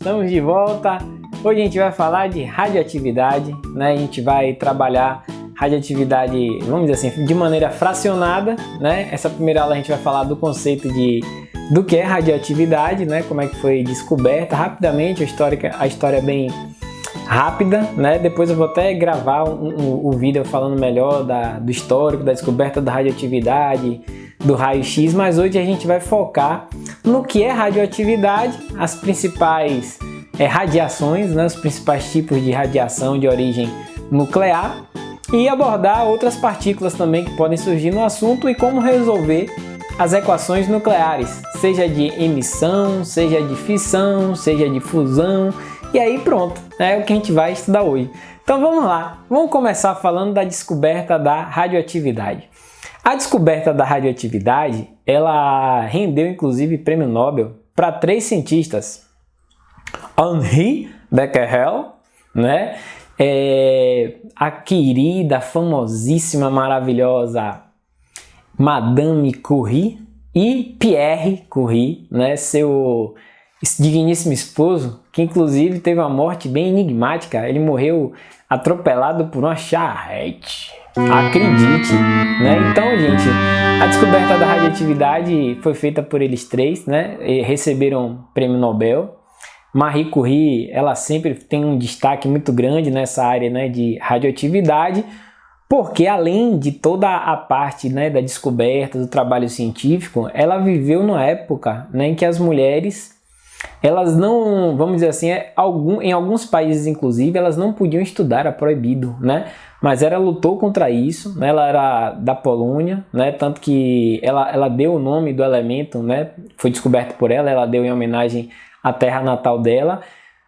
Estamos de volta. Hoje a gente vai falar de radioatividade, né? A gente vai trabalhar radioatividade, vamos dizer assim, de maneira fracionada, né? Essa primeira aula a gente vai falar do conceito do que é radioatividade, né? Como é que foi descoberta rapidamente, a história é bem rápida, né? Depois eu vou até gravar o vídeo falando melhor do histórico, da descoberta da radioatividade, do raio-x, mas hoje a gente vai focar no que é radioatividade, as principais radiações, né? Os principais tipos de radiação de origem nuclear e abordar outras partículas também que podem surgir no assunto e como resolver as equações nucleares, seja de emissão, seja de fissão, seja de fusão. E aí pronto, é o que a gente vai estudar hoje. Então vamos lá, vamos começar falando da descoberta da radioatividade. A descoberta da radioatividade, ela rendeu inclusive prêmio Nobel para 3 cientistas. Henri Becquerel, né? A querida, famosíssima, maravilhosa Madame Curie e Pierre Curie, né? Seu digníssimo esposo, que inclusive teve uma morte bem enigmática. Ele morreu atropelado por uma charrete. Acredite, né? Então, gente, a descoberta da radioatividade foi feita por eles 3, né? E receberam prêmio Nobel. Marie Curie, ela sempre tem um destaque muito grande nessa área, né, de radioatividade, porque além de toda a parte, né, da descoberta, do trabalho científico, ela viveu numa época, né, em que as mulheres, elas não, vamos dizer assim, em alguns países inclusive, elas não podiam estudar, era proibido, né? Mas ela lutou contra isso, né? Ela era da Polônia, né? Tanto que ela deu o nome do elemento, né? Foi descoberto por ela deu em homenagem à terra natal dela,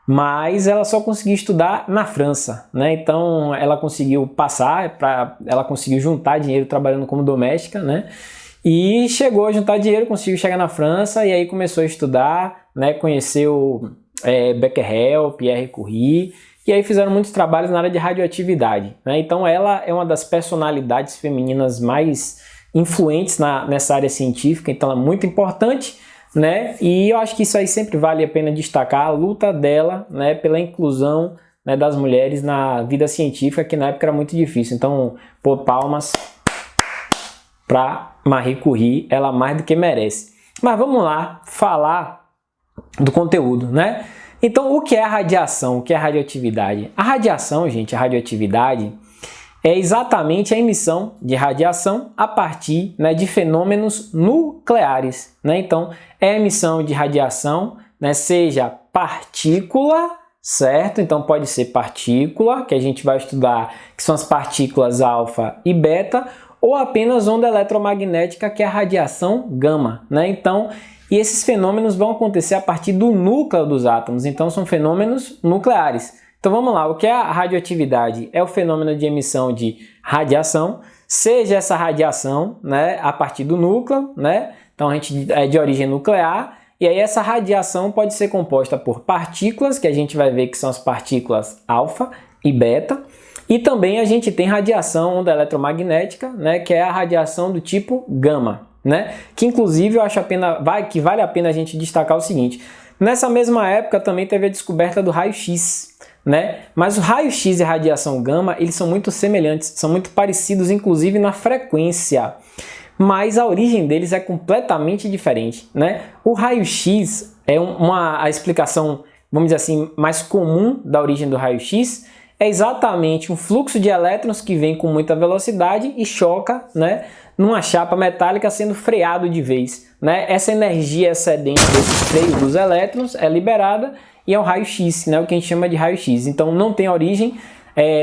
mas ela só conseguiu estudar na França, né? Então ela conseguiu ela conseguiu juntar dinheiro trabalhando como doméstica, né? E chegou a juntar dinheiro, conseguiu chegar na França e aí começou a estudar, né? Conheceu Becquerel, Pierre Curie, e aí fizeram muitos trabalhos na área de radioatividade, né? Então ela é uma das personalidades femininas mais influentes nessa área científica, então ela é muito importante, né? E eu acho que isso aí sempre vale a pena destacar a luta dela, né, pela inclusão, né, das mulheres na vida científica, que na época era muito difícil. Então, pô, palmas para Marie Curie, ela mais do que merece. Mas vamos lá falar do conteúdo, né? Então, o que é a radiação? O que é a radioatividade? A radiação, gente, a radioatividade é exatamente a emissão de radiação a partir, né, de fenômenos nucleares, né? Então, é a emissão de radiação, né, seja partícula, certo? Então, pode ser partícula, que a gente vai estudar, que são as partículas alfa e beta, ou apenas onda eletromagnética, que é a radiação gama, né? Então, e esses fenômenos vão acontecer a partir do núcleo dos átomos, então são fenômenos nucleares. Então vamos lá, o que é a radioatividade? É o fenômeno de emissão de radiação, seja essa radiação, né, a partir do núcleo, né? Então a gente é de origem nuclear, e aí essa radiação pode ser composta por partículas, que a gente vai ver que são as partículas alfa e beta, e também a gente tem radiação onda eletromagnética, né, que é a radiação do tipo gama, né? Que inclusive eu acho que vale a pena a gente destacar o seguinte: nessa mesma época também teve a descoberta do raio-x, né? Mas o raio-x e a radiação gama, eles são muito semelhantes, são muito parecidos inclusive na frequência, mas a origem deles é completamente diferente, né? O raio-x é a explicação, vamos dizer assim, mais comum da origem do raio-x, é exatamente um fluxo de elétrons que vem com muita velocidade e choca, né, numa chapa metálica, sendo freado de vez, né? Essa energia excedente desse freio dos elétrons é liberada e é o raio-x, né, o que a gente chama de raio-x. Então não tem origem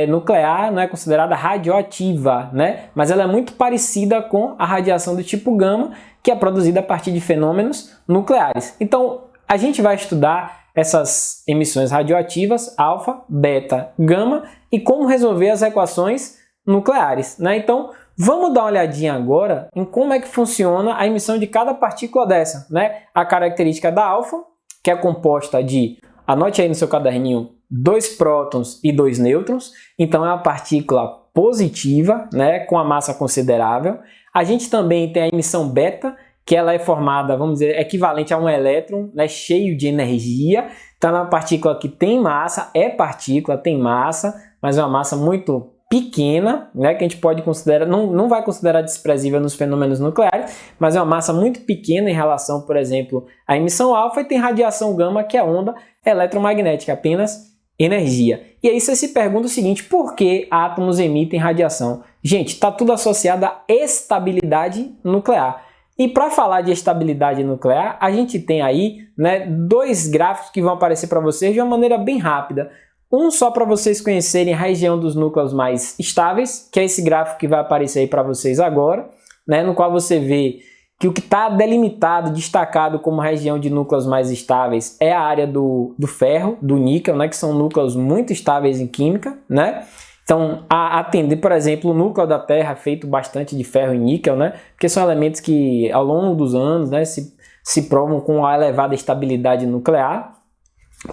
nuclear, não é considerada radioativa, né? Mas ela é muito parecida com a radiação do tipo gama, que é produzida a partir de fenômenos nucleares. Então a gente vai estudar essas emissões radioativas, alfa, beta, gama, e como resolver as equações nucleares, né? Então, vamos dar uma olhadinha agora em como é que funciona a emissão de cada partícula dessa, né? A característica da alfa, que é composta de, anote aí no seu caderninho, 2 prótons e 2 nêutrons, então é uma partícula positiva, né, com a massa considerável. A gente também tem a emissão beta, que ela é formada, vamos dizer, equivalente a um elétron, né, cheio de energia. Está na partícula que tem massa, é partícula, tem massa, mas é uma massa muito pequena, né, que a gente pode considerar, não vai considerar desprezível nos fenômenos nucleares, mas é uma massa muito pequena em relação, por exemplo, à emissão alfa, e tem radiação gama, que é onda eletromagnética, apenas energia. E aí você se pergunta o seguinte: por que átomos emitem radiação? Gente, está tudo associado à estabilidade nuclear. E para falar de estabilidade nuclear, a gente tem aí, né, dois gráficos que vão aparecer para vocês de uma maneira bem rápida. Um só para vocês conhecerem a região dos núcleos mais estáveis, que é esse gráfico que vai aparecer aí para vocês agora, né, no qual você vê que o que está delimitado, destacado como região de núcleos mais estáveis é a área do ferro, do níquel, né, que são núcleos muito estáveis em química, né? Então, a atender, por exemplo, o núcleo da Terra é feito bastante de ferro e níquel, né? Porque são elementos que, ao longo dos anos, né, se provam com uma elevada estabilidade nuclear.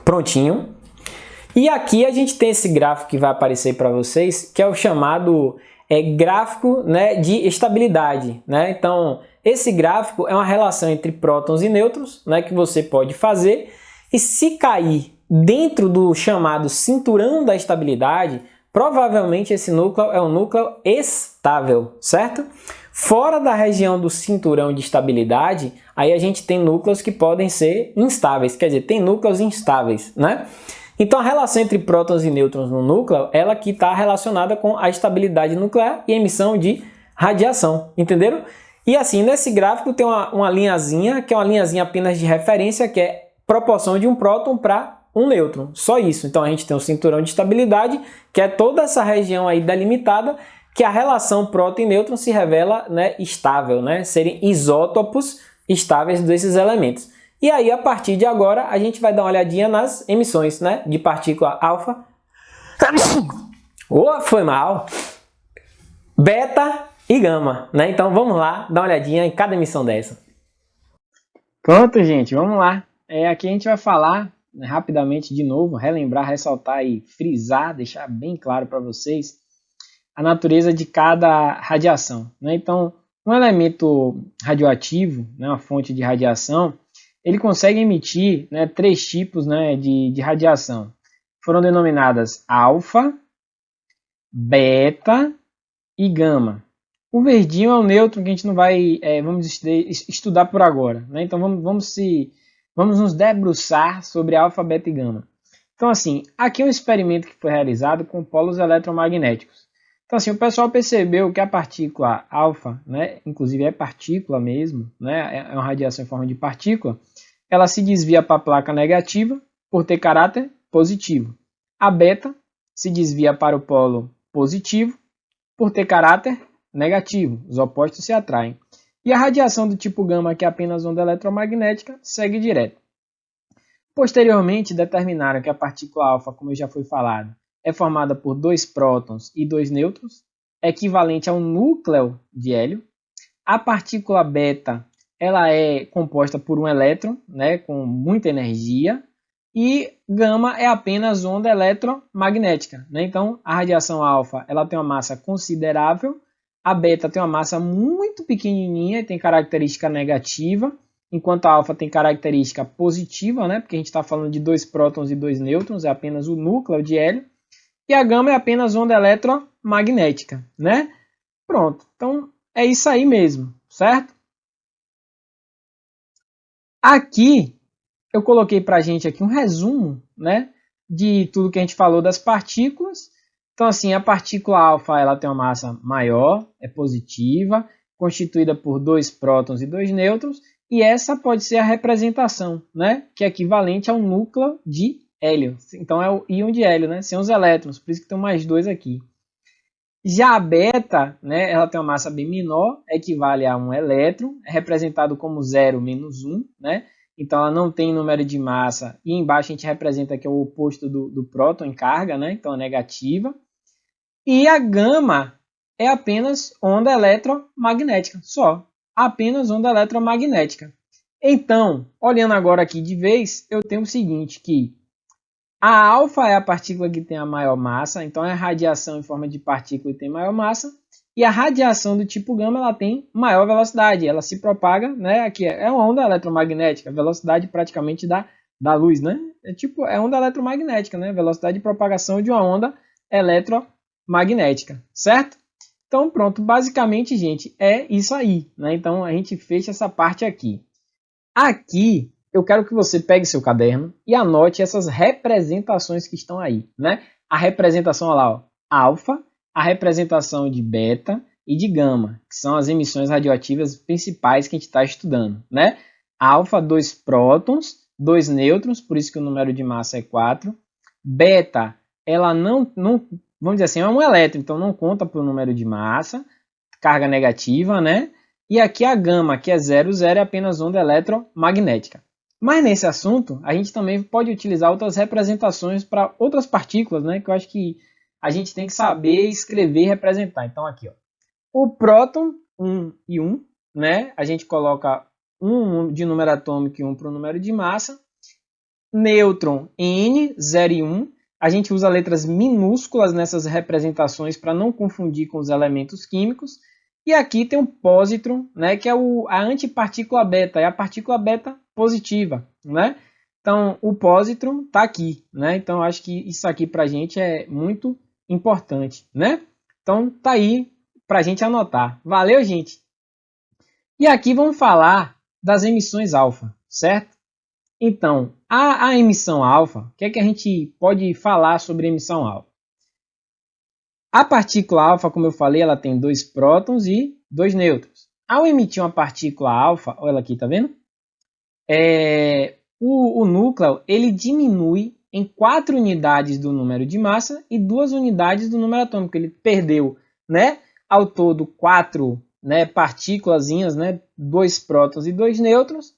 Prontinho. E aqui a gente tem esse gráfico que vai aparecer para vocês, que é o chamado gráfico, né, de estabilidade, né? Então, esse gráfico é uma relação entre prótons e nêutrons, né, que você pode fazer. E se cair dentro do chamado cinturão da estabilidade, provavelmente esse núcleo é um núcleo estável, certo? Fora da região do cinturão de estabilidade, aí a gente tem núcleos que podem ser instáveis, quer dizer, tem núcleos instáveis, né? Então a relação entre prótons e nêutrons no núcleo, ela que está relacionada com a estabilidade nuclear e emissão de radiação, entenderam? E assim, nesse gráfico tem uma linhazinha, que é uma linhazinha apenas de referência, que é proporção de um próton para um nêutron, só isso. Então a gente tem o cinturão de estabilidade, que é toda essa região aí delimitada, que a relação próton e nêutron se revela, né, estável, né, serem isótopos estáveis desses elementos. E aí, a partir de agora, a gente vai dar uma olhadinha nas emissões, né, de partícula alfa, foi mal, beta e gama, né? Então vamos lá, dar uma olhadinha em cada emissão dessa. Pronto, gente, vamos lá. Aqui a gente vai falar, né, rapidamente de novo, relembrar, ressaltar e frisar, deixar bem claro para vocês a natureza de cada radiação, né? Então, um elemento radioativo, né, uma fonte de radiação, ele consegue emitir, né, 3 tipos, né, de radiação. Foram denominadas alfa, beta e gama. O verdinho é o nêutron que a gente não vai vamos estudar por agora, né? Então vamos nos debruçar sobre alfa, beta e gama. Então assim, aqui é um experimento que foi realizado com polos eletromagnéticos. Então assim, o pessoal percebeu que a partícula alfa, né, inclusive é partícula mesmo, né, é uma radiação em forma de partícula, ela se desvia para a placa negativa por ter caráter positivo. A beta se desvia para o polo positivo por ter caráter negativo, os opostos se atraem. E a radiação do tipo gama, que é apenas onda eletromagnética, segue direto. Posteriormente, determinaram que a partícula alfa, como já foi falado, é formada por 2 prótons e 2 nêutrons, equivalente a um núcleo de hélio. A partícula beta, ela é composta por um elétron, né, com muita energia, e gama é apenas onda eletromagnética, né? Então, a radiação alfa, ela tem uma massa considerável, a beta tem uma massa muito pequenininha e tem característica negativa, enquanto a alfa tem característica positiva, né? Porque a gente está falando de 2 prótons e 2 nêutrons, é apenas o núcleo de hélio, e a gama é apenas onda eletromagnética, né? Pronto, então é isso aí mesmo, certo? Aqui eu coloquei para a gente aqui um resumo, né, de tudo que a gente falou das partículas. Então assim, a partícula alfa, ela tem uma massa maior, é positiva, constituída por 2 prótons e 2 nêutrons, e essa pode ser a representação, né, que é equivalente ao núcleo de hélio. Então é o íon de hélio, né, sem os elétrons, por isso que tem mais 2 aqui. Já a beta, né, ela tem uma massa bem menor, equivale a um elétron, é representado como 0 menos 1, né? Então ela não tem número de massa, e embaixo a gente representa que é o oposto do próton em carga, né? Então é negativa. E a gama é apenas onda eletromagnética, só, apenas onda eletromagnética. Então, olhando agora aqui de vez, eu tenho o seguinte, que a alfa é a partícula que tem a maior massa, então é a radiação em forma de partícula e tem maior massa. E a radiação do tipo gama, ela tem maior velocidade, ela se propaga, né? Aqui é uma onda eletromagnética, a velocidade praticamente da da luz, né? É onda eletromagnética, né? Velocidade de propagação de uma onda eletromagnética, certo? Então, pronto, basicamente, gente, é isso aí, né? Então, a gente fecha essa parte aqui. Aqui, eu quero que você pegue seu caderno e anote essas representações que estão aí, né? A representação, olha lá, ó, alfa, a representação de beta e de gama, que são as emissões radioativas principais que a gente está estudando, né? Alfa, 2 prótons, 2 nêutrons, por isso que o número de massa é 4. Beta, ela não vamos dizer assim, é um elétron, então não conta para o número de massa, carga negativa, né? E aqui a gama, que é 0, 0, é apenas onda eletromagnética. Mas nesse assunto, a gente também pode utilizar outras representações para outras partículas, né? Que eu acho que a gente tem que saber escrever e representar. Então aqui, ó, o próton, 1 e 1, né? A gente coloca 1 de número atômico e 1 para o número de massa. Nêutron, N, 0 e 1. A gente usa letras minúsculas nessas representações para não confundir com os elementos químicos. E aqui tem um pósitron, né, que é a antipartícula beta, é a partícula beta positiva, né? Então, o pósitron está aqui, né? Então, acho que isso aqui para a gente é muito importante, né? Então, tá aí para a gente anotar. Valeu, gente! E aqui vamos falar das emissões alfa, certo? Então, a emissão alfa, o que é que a gente pode falar sobre a emissão alfa? A partícula alfa, como eu falei, ela tem 2 prótons e 2 nêutrons. Ao emitir uma partícula alfa, olha ela aqui, tá vendo? O núcleo ele diminui em 4 unidades do número de massa e 2 unidades do número atômico. Ele perdeu, né, ao todo 4, né, partículazinhas, né, 2 prótons e 2 nêutrons.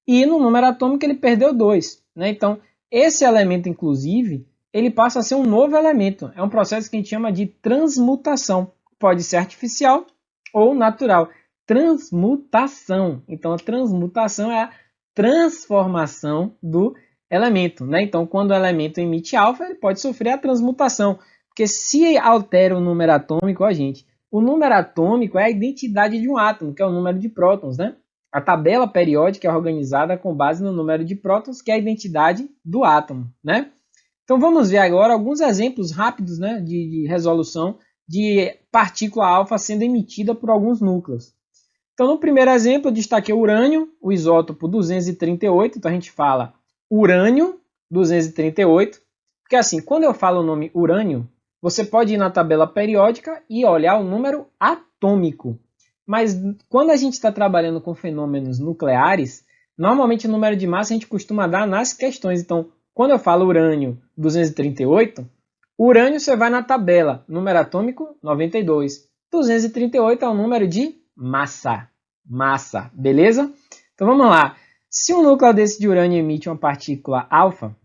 E no número atômico ele perdeu 2. Né? Então, esse elemento, inclusive, ele passa a ser um novo elemento. É um processo que a gente chama de transmutação. Pode ser artificial ou natural. Transmutação. Então, a transmutação é a transformação do elemento. Né? Então, quando o elemento emite alfa, ele pode sofrer a transmutação. Porque se altera o número atômico, ó, gente, o número atômico é a identidade de um átomo, que é o número de prótons, né? A tabela periódica é organizada com base no número de prótons, que é a identidade do átomo, né? Então vamos ver agora alguns exemplos rápidos, né, de resolução de partícula alfa sendo emitida por alguns núcleos. Então no primeiro exemplo eu destaquei o urânio, o isótopo 238, então a gente fala urânio 238, porque assim, quando eu falo o nome urânio, você pode ir na tabela periódica e olhar o número atômico. Mas quando a gente está trabalhando com fenômenos nucleares, normalmente o número de massa a gente costuma dar nas questões. Então, quando eu falo urânio 238, urânio você vai na tabela, número atômico 92. 238 é o número de massa. Massa, beleza? Então vamos lá. Se um núcleo desse de urânio emite uma partícula alfa,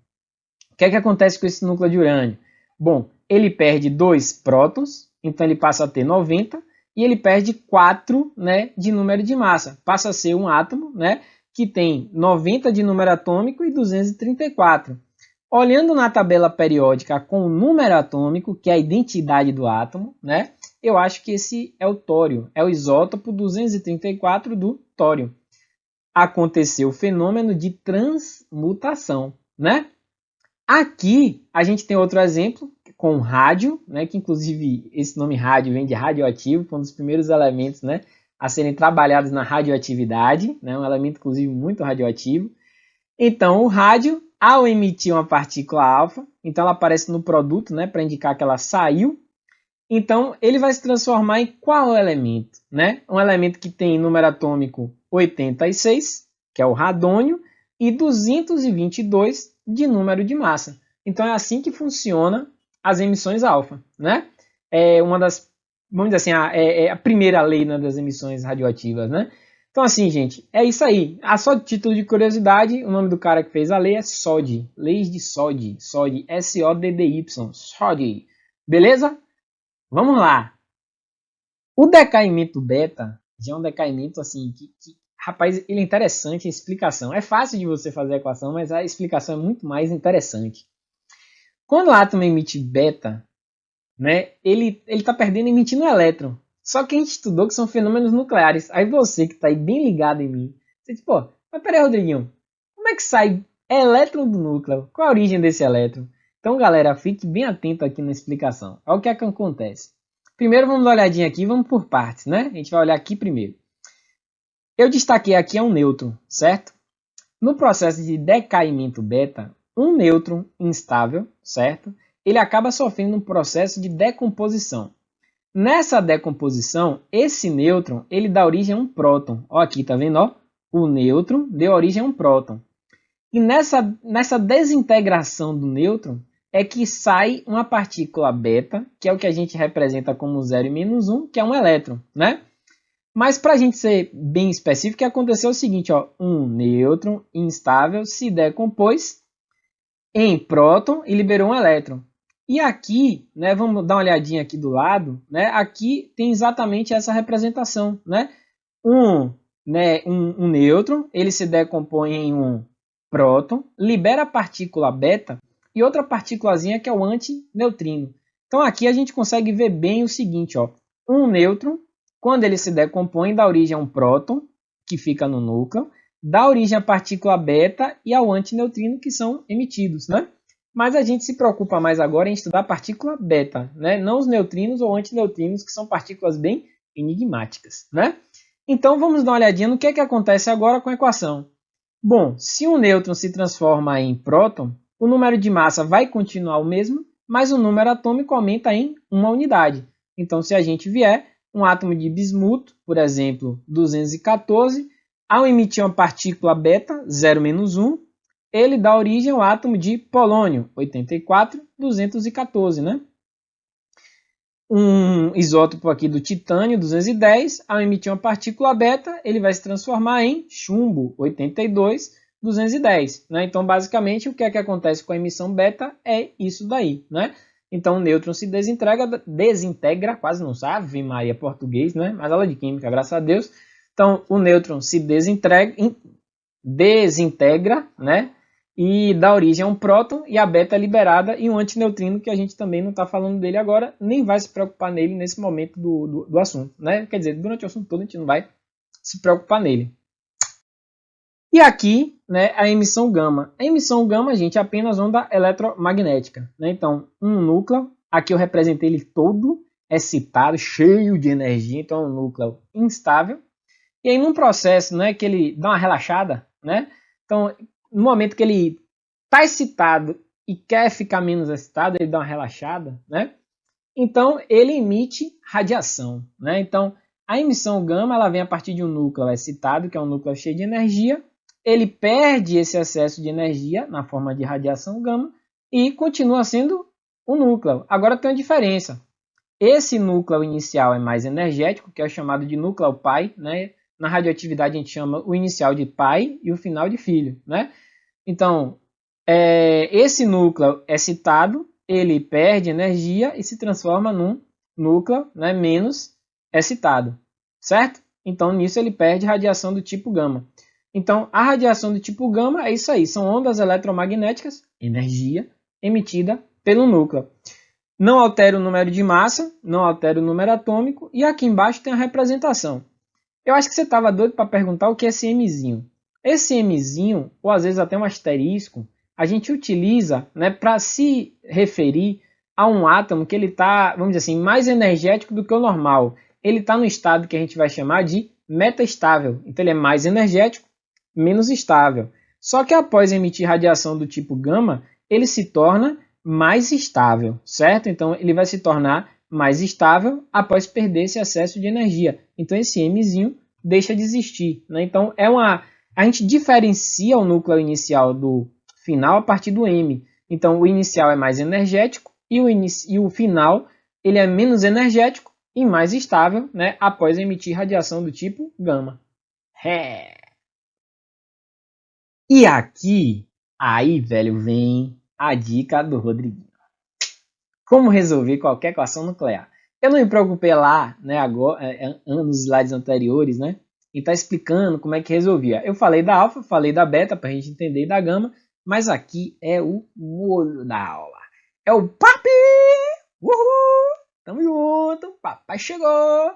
o que é que acontece com esse núcleo de urânio? Bom, ele perde 2 prótons, então ele passa a ter 90. E ele perde 4, né, de número de massa. Passa a ser um átomo, né, que tem 90 de número atômico e 234. Olhando na tabela periódica com o número atômico, que é a identidade do átomo, né, eu acho que esse é o tório, é o isótopo 234 do tório. Aconteceu o fenômeno de transmutação, né? Aqui a gente tem outro exemplo com rádio, né, que inclusive esse nome rádio vem de radioativo, foi um dos primeiros elementos, né, a serem trabalhados na radioatividade, né, um elemento inclusive muito radioativo. Então o rádio, ao emitir uma partícula alfa, então ela aparece no produto, né, para indicar que ela saiu. Então ele vai se transformar em qual elemento? Né? Um elemento que tem número atômico 86, que é o radônio, e 222 de número de massa. Então é assim que funciona as emissões alfa, né? É uma das, vamos dizer assim, é a primeira lei, né, das emissões radioativas, né? Então assim, gente, é isso aí. Só de título de curiosidade, o nome do cara que fez a lei é SODY, leis de SODY, SODY, S-O-D-D-Y, SODY, beleza? Vamos lá. O decaimento beta já é um decaimento assim rapaz, ele é interessante a explicação. É fácil de você fazer a equação, mas a explicação é muito mais interessante. Quando o átomo emite beta, né, ele está perdendo emitindo um elétron. Só que a gente estudou que são fenômenos nucleares. Aí você que está aí bem ligado em mim, você diz, pô, mas peraí, Rodriguinho, como é que sai Elétron do núcleo. Qual a origem desse elétron? Então, galera, fique bem atento aqui na explicação. Olha o que é que acontece. Primeiro, vamos dar uma olhadinha aqui, vamos por partes, né? A gente vai olhar aqui primeiro. Eu destaquei aqui um nêutron, certo? No processo de decaimento beta, um nêutron instável, certo? Ele acaba sofrendo um processo de decomposição. Nessa decomposição, esse nêutron, ele dá origem a um próton. Ó, aqui, tá vendo? Ó? O nêutron deu origem a um próton. E nessa desintegração do nêutron é que sai uma partícula beta, que é o que a gente representa como 0 e menos 1, que é um elétron, né? Mas para a gente ser bem específico, o que aconteceu é o seguinte, ó, um nêutron instável se decompôs em próton e liberou um elétron. E aqui, né, vamos dar uma olhadinha aqui do lado, né, aqui tem exatamente essa representação, né? Um nêutron, ele se decompõe em um próton, libera a partícula beta e outra partículazinha que é o antineutrino. Então aqui a gente consegue ver bem o seguinte, ó, um nêutron, quando ele se decompõe, dá origem a um próton, que fica no núcleo, dá origem à partícula beta e ao antineutrino, que são emitidos, né? Mas a gente se preocupa mais agora em estudar a partícula beta, né? Não os neutrinos ou antineutrinos, que são partículas bem enigmáticas, né? Então vamos dar uma olhadinha no que é que acontece agora com a equação. Bom, se um nêutron se transforma em próton, o número de massa vai continuar o mesmo, mas o número atômico aumenta em uma unidade. Então, se a gente vier um átomo de bismuto, por exemplo, 214, ao emitir uma partícula beta, 0-1, ele dá origem ao átomo de polônio, 84, 214, né? Um isótopo aqui do titânio, 210, ao emitir uma partícula beta, ele vai se transformar em chumbo, 82, 210. Né? Então, basicamente, o que é que acontece com a emissão beta é isso daí. Né? Então, o nêutron se desintegra, quase não sabe, Maria português, né? Mas aula de química, graças a Deus. Então, o nêutron se desintegra, né? E dá origem a um próton e a beta é liberada e um antineutrino que a gente também não está falando dele agora, nem vai se preocupar nele nesse momento do assunto, né? Quer dizer, durante o assunto todo a gente não vai se preocupar nele. E aqui, né, a emissão gama. A emissão gama, gente, é apenas onda eletromagnética, né? Então, um núcleo, aqui eu representei ele todo excitado, cheio de energia, então é um núcleo instável. E aí, num processo, né, que ele dá uma relaxada, né? Então, no momento que ele está excitado e quer ficar menos excitado, ele dá uma relaxada, né? Então, ele emite radiação, né? Então, a emissão gama, ela vem a partir de um núcleo excitado, que é um núcleo cheio de energia. Ele perde esse excesso de energia na forma de radiação gama e continua sendo um núcleo. Agora tem uma diferença. Esse núcleo inicial é mais energético, que é chamado de núcleo pai, né? Na radioatividade a gente chama o inicial de pai e o final de filho, né? Então, esse núcleo excitado, ele perde energia e se transforma num núcleo, né, menos excitado, certo? Então, nisso ele perde radiação do tipo gama. Então, a radiação do tipo gama é isso aí, são ondas eletromagnéticas, energia, emitida pelo núcleo. Não altera o número de massa, não altera o número atômico, e aqui embaixo tem a representação. Eu acho que você estava doido para perguntar o que é esse Mzinho. Esse Mzinho, ou às vezes até um asterisco, a gente utiliza, né, para se referir a um átomo que ele está, vamos dizer assim, mais energético do que o normal. Ele está no estado que a gente vai chamar de metaestável. Então ele é mais energético, menos estável. Só que após emitir radiação do tipo gama, ele se torna mais estável, certo? Então ele vai se tornar mais estável após perder esse excesso de energia. Então esse Mzinho deixa de existir, né? Então a gente diferencia o núcleo inicial do final a partir do M. Então o inicial é mais energético e o final ele é menos energético e mais estável, né, após emitir radiação do tipo gama. E aqui, aí, velho, vem a dica do Rodriguinho. Como resolver qualquer equação nuclear? Eu não me preocupei lá, né, agora, nos slides anteriores, né, e tá explicando como é que resolvia. Eu falei da alfa, falei da beta para a gente entender, e da gama, mas aqui é o molho da aula. É o papi! Uhul! Tamo junto! Papai chegou!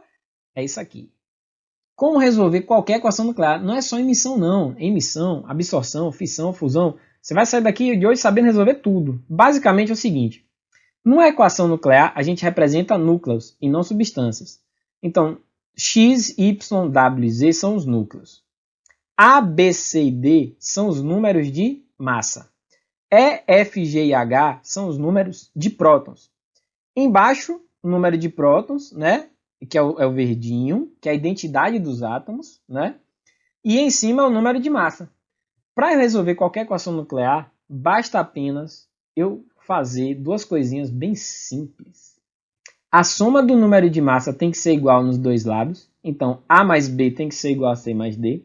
É isso aqui. Como resolver qualquer equação nuclear? Não é só emissão, não. Emissão, absorção, fissão, fusão Você vai sair daqui de hoje sabendo resolver tudo. Basicamente é o seguinte. Numa equação nuclear, a gente representa núcleos e não substâncias. Então, X, Y, W e Z são os núcleos. A, B, C e D são os números de massa. E, F, G e H são os números de prótons. Embaixo, o número de prótons, né? Que é o verdinho, que é a identidade dos átomos, né? E em cima é o número de massa. Para eu resolver qualquer equação nuclear, basta apenas eu fazer duas coisinhas bem simples. A soma do número de massa tem que ser igual nos dois lados. Então, A mais B tem que ser igual a C mais D.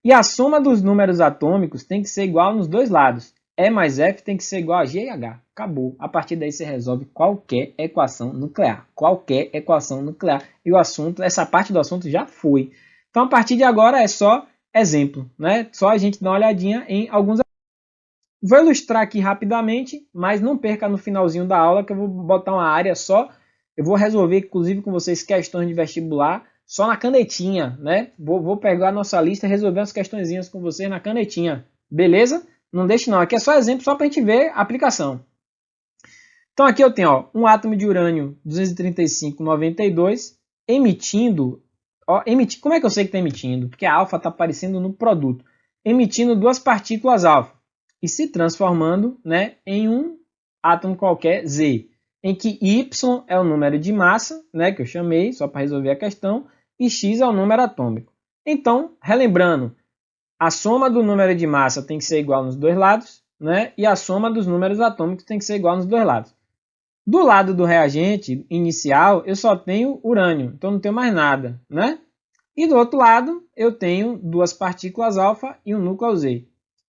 E a soma dos números atômicos tem que ser igual nos dois lados. E mais F tem que ser igual a G e H. Acabou. A partir daí você resolve qualquer equação nuclear. Qualquer equação nuclear. E o assunto, essa parte do assunto já foi. Então, a partir de agora é só exemplo, né? Só a gente dá uma olhadinha em alguns. Vou ilustrar aqui rapidamente, mas não perca no finalzinho da aula que eu vou botar uma área só. Eu vou resolver, inclusive, com vocês questões de vestibular só na canetinha, né? Vou pegar a nossa lista e resolver umas questõezinhas com vocês na canetinha. Beleza? Não deixe não. Aqui é só exemplo, só para a gente ver a aplicação. Então aqui eu tenho um átomo de urânio 235,92 emitindo. Como é que eu sei que está emitindo? Porque a alfa está aparecendo no produto. Emitindo duas partículas alfa e se transformando, né, em um átomo qualquer Z, em que Y é o número de massa, né, que eu chamei só para resolver a questão, e X é o número atômico. Então, relembrando, a soma do número de massa tem que ser igual nos dois lados, né, e a soma dos números atômicos tem que ser igual nos dois lados. Do lado do reagente inicial, eu só tenho urânio, então não tenho mais nada, né? E do outro lado, eu tenho duas partículas alfa e um núcleo Z.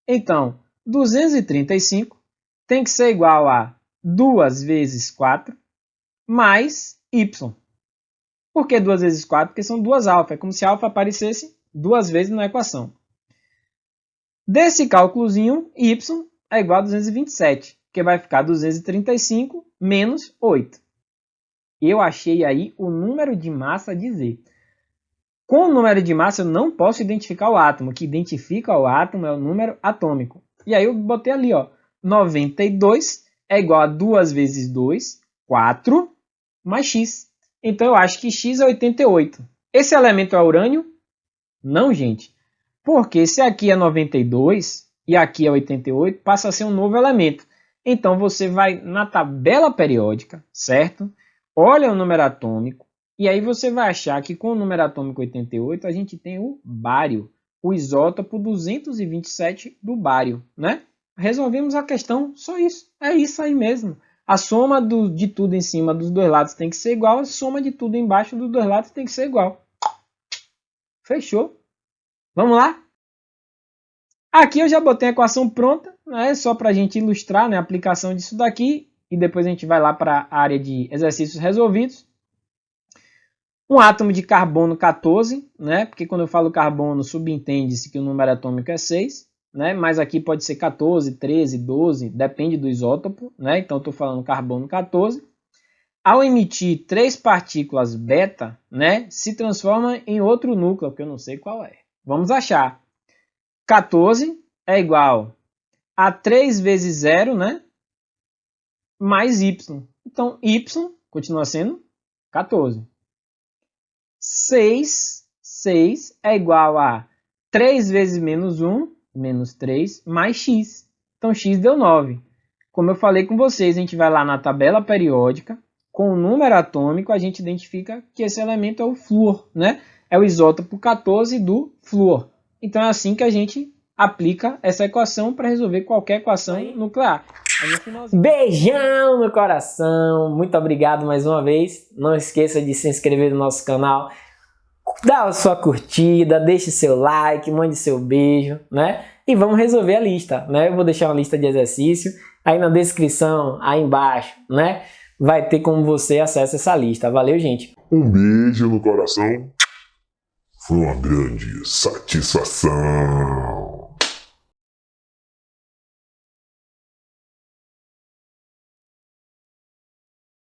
Então, 235 tem que ser igual a 2 vezes 4 mais Y. Por que 2 vezes 4? Porque são duas alfa. É como se a alfa aparecesse duas vezes na equação. Desse cálculozinho, Y é igual a 227, que vai ficar 235 menos 8. Eu achei aí o número de massa de Z. Com o número de massa eu não posso identificar o átomo. O que identifica o átomo é o número atômico. E aí eu botei ali, 92 é igual a 2 vezes 2, 4, mais X. Então eu acho que X é 88. Esse elemento é urânio? Não, gente. Porque se aqui é 92 e aqui é 88, passa a ser um novo elemento. Então você vai na tabela periódica, certo? Olha o número atômico. E aí você vai achar que com o número atômico 88 a gente tem o bário, o isótopo 227 do bário, né? Resolvemos a questão, só isso. É isso aí mesmo. A soma de tudo em cima dos dois lados tem que ser igual, a soma de tudo embaixo dos dois lados tem que ser igual. Fechou? Vamos lá? Aqui eu já botei a equação pronta, né? Só para a gente ilustrar, né, a aplicação disso daqui. E depois a gente vai lá para a área de exercícios resolvidos. Um átomo de carbono 14, né? Porque quando eu falo carbono, subentende-se que o número atômico é 6. Né? Mas aqui pode ser 14, 13, 12, depende do isótopo, né? Então estou falando carbono 14. Ao emitir 3 partículas beta, né, se transforma em outro núcleo, que eu não sei qual é. Vamos achar. 14 é igual a 3 vezes 0, né, mais Y. Então, Y continua sendo 14. 6 é igual a 3 vezes menos 1, menos 3, mais X. Então, X deu 9. Como eu falei com vocês, a gente vai lá na tabela periódica, com o número atômico, a gente identifica que esse elemento é o flúor, né? É o isótopo 14 do flúor. Então, é assim que a gente aplica essa equação para resolver qualquer equação nuclear. Beijão no coração! Muito obrigado mais uma vez. Não esqueça de se inscrever no nosso canal. Dá a sua curtida, deixe seu like, mande seu beijo, né? E vamos resolver a lista, né? Eu vou deixar uma lista de exercício aí na descrição, aí embaixo, né? Vai ter como você acessar essa lista. Valeu, gente! Um beijo no coração. Foi uma grande satisfação.